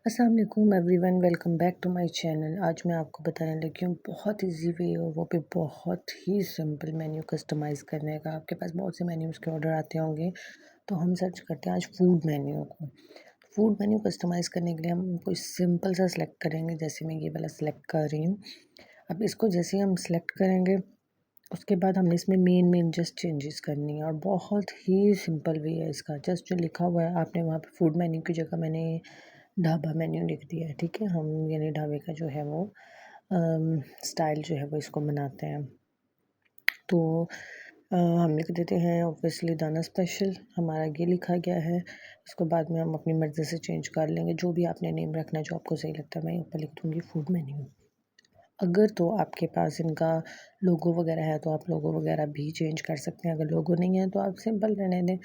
अस्सलाम वालेकुम everyone, welcome back to my channel. आज मैं आपको बताने लगी हूँ बहुत इजी वे और वो भी बहुत ही सिंपल मेन्यू कस्टमाइज़ करने का। आपके पास बहुत से मेन्यूज़ के ऑर्डर आते होंगे, तो हम सर्च करते हैं आज फूड मेन्यू को। फूड मेन्यू कस्टमाइज़ करने के लिए हम कोई सिंपल सा सिलेक्ट करेंगे। जैसे मैं ये वाला सिलेक्ट कर रही हूँ। अब इसको जैसे हम सिलेक्ट करेंगे, उसके बाद हमने इसमें मेन जस्ट चेंजेस करनी है और बहुत ही सिंपल वे है इसका। जस्ट जो लिखा हुआ है आपने वहाँ पे फूड मेन्यू की जगह मैंने ढाबा मेन्यू लिख दिया है, ठीक है। हम यानी ढाबे का जो है वो स्टाइल जो है वो इसको बनाते हैं। तो हम लिख देते हैं ऑब्वियसली दाना स्पेशल, हमारा ये लिखा गया है। इसको बाद में हम अपनी मर्ज़ी से चेंज कर लेंगे, जो भी आपने नेम रखना है जो आपको सही लगता है। मैं ऊपर लिख दूँगी फूड मेन्यू। अगर तो आपके पास इनका लोगो वगैरह है तो आप लोगो वगैरह भी चेंज कर सकते हैं। अगर लोगो नहीं है तो आप सिंपल रहने दें।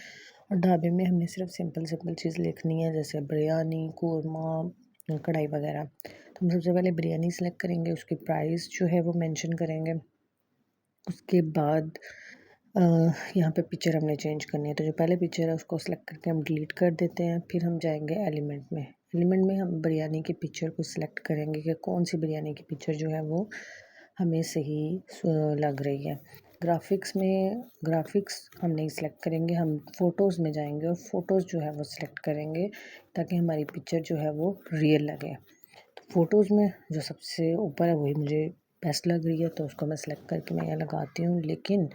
और ढाबे में हमने सिर्फ सिंपल चीज़ लिखनी है, जैसे बिरयानी, कोरमा, कढ़ाई वगैरह। तो हम सबसे पहले बिरयानी सेलेक्ट करेंगे, उसकी प्राइस जो है वो मेंशन करेंगे। उसके बाद यहाँ पे पिक्चर हमने चेंज करनी है, तो जो पहले पिक्चर है उसको सेलेक्ट करके हम डिलीट कर देते हैं। फिर हम जाएंगे एलिमेंट में। एलिमेंट में हम बिरयानी की पिक्चर को सिलेक्ट करेंगे कि कौन सी बिरयानी की पिक्चर जो है वो हमें सही लग रही है। ग्राफिक्स हम नहीं सेलेक्ट करेंगे, हम फ़ोटोज़ में जाएंगे और फ़ोटोज़ जो है वो सिलेक्ट करेंगे ताकि हमारी पिक्चर जो है वो रियल लगे। तो फ़ोटोज़ में जो सबसे ऊपर है वही मुझे बेस्ट लग रही है, तो उसको मैं सेलेक्ट करके मैं यहाँ लगाती हूँ। लेकिन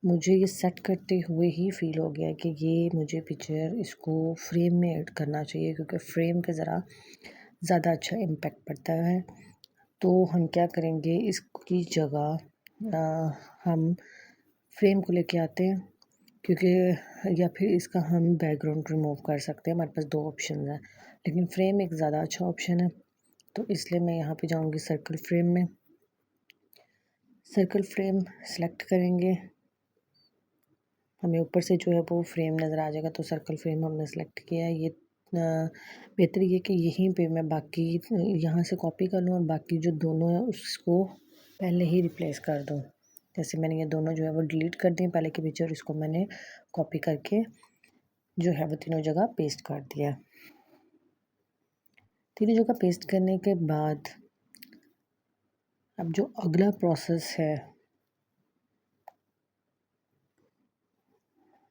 मुझे ये सेट करते हुए ही फ़ील हो गया कि ये मुझे पिक्चर इसको फ्रेम में ऐड करना चाहिए, क्योंकि फ्रेम पे ज़रा ज़्यादा अच्छा इम्पैक्ट पड़ता है। तो हम क्या करेंगे, इसकी जगह हम फ्रेम को लेके आते हैं, क्योंकि या फिर इसका हम बैकग्राउंड रिमूव कर सकते हैं। हमारे पास दो ऑप्शन हैं, लेकिन फ्रेम एक ज़्यादा अच्छा ऑप्शन है। तो इसलिए मैं यहाँ पे जाऊँगी सर्कल फ्रेम में। सर्कल फ्रेम सेलेक्ट करेंगे, हमें ऊपर से जो है वो फ्रेम नज़र आ जाएगा। तो सर्कल फ्रेम हमने सेलेक्ट किया है। ये बेहतर ये कि यहीं पे मैं बाकी यहाँ से कॉपी कर लूँ और बाकी जो दोनों है उसको पहले ही रिप्लेस कर दूँ। जैसे मैंने ये दोनों जो है वो डिलीट कर दिए पहले की पिक्चर, इसको मैंने कॉपी करके जो है वो तीनों जगह पेस्ट कर दिया। तीनों जगह पेस्ट करने के बाद अब जो अगला प्रोसेस है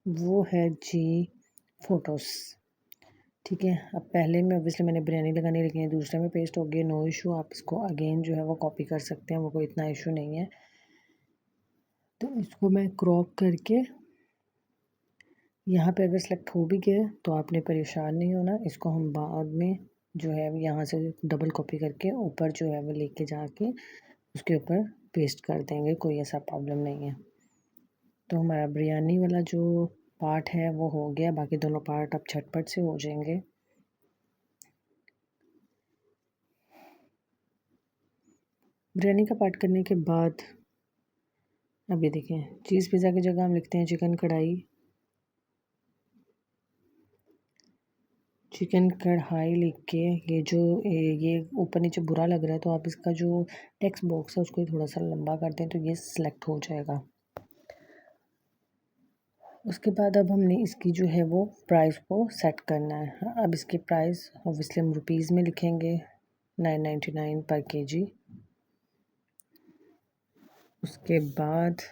वो है जी फ़ोटोज़, ठीक है। अब पहले में ऑब्वियसली मैंने बिरयानी लगानी, लेकिन ये दूसरे में पेस्ट हो गया, नो इशू। आप इसको अगेन जो है वो कॉपी कर सकते हैं, वो कोई इतना इशू नहीं है। तो इसको मैं क्रॉप करके यहाँ पे अगर सेलेक्ट हो भी गया तो आपने परेशान नहीं होना। इसको हम बाद में जो है यहाँ से डबल कॉपी करके ऊपर जो है वो लेके जाके उसके ऊपर पेस्ट कर देंगे, कोई ऐसा प्रॉब्लम नहीं है। तो हमारा बिरयानी वाला जो पार्ट है वो हो गया, बाकी दोनों पार्ट अब झटपट से हो जाएंगे। बिरयानी का पार्ट करने के बाद अब ये देखें, चीज़ पिज़्ज़ा की जगह हम लिखते हैं चिकन कढ़ाई। चिकन कढ़ाई लिख के ये ऊपर नीचे बुरा लग रहा है, तो आप इसका जो टेक्स्ट बॉक्स है उसको थोड़ा सा लंबा कर दें तो ये सिलेक्ट हो जाएगा। उसके बाद अब हमने इसकी जो है वो प्राइस को सेट करना है। अब इसकी प्राइस ऑब्वियसली हम रुपीज़ में लिखेंगे, 999 पर केजी। उसके बाद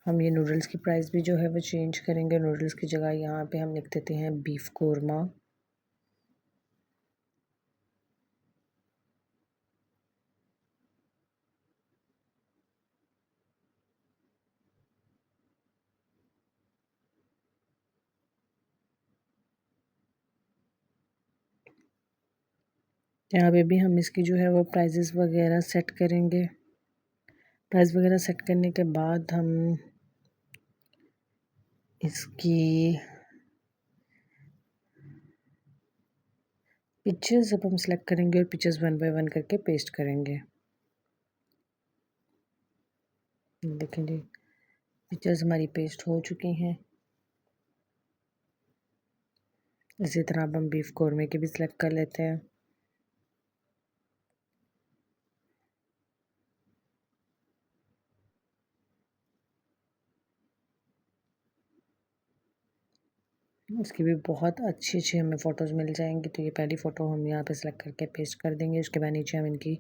हम ये नूडल्स की प्राइस भी जो है वो चेंज करेंगे। नूडल्स की जगह यहाँ पे हम लिख देते हैं बीफ कोरमा। यहाँ पे भी हम इसकी जो है वो प्राइजेस वगैरह सेट करेंगे। प्राइस वगैरह सेट करने के बाद हम इसकी पिक्चर्स अब हम सेलेक्ट करेंगे और पिक्चर्स 1 बाय 1 करके पेस्ट करेंगे। देखें जी, पिक्चर्स हमारी पेस्ट हो चुकी हैं। इसी तरह अब हम बीफ कौरमे की भी सिलेक्ट कर लेते हैं। इसकी भी बहुत अच्छी अच्छी हमें फ़ोटोज़ मिल जाएंगी। तो ये पहली फ़ोटो हम यहाँ पे सेलेक्ट करके पेस्ट कर देंगे। उसके बाद नीचे हम इनकी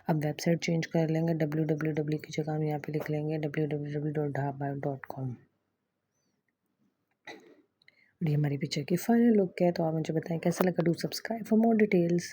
अब वेबसाइट चेंज कर लेंगे। www की जगह हम यहाँ पे लिख लेंगे www.dhabayo.com। ये हमारी पिक्चर की फाइनल लुक है। तो आप मुझे बताएं कैसा लगा। Do subscribe for more details.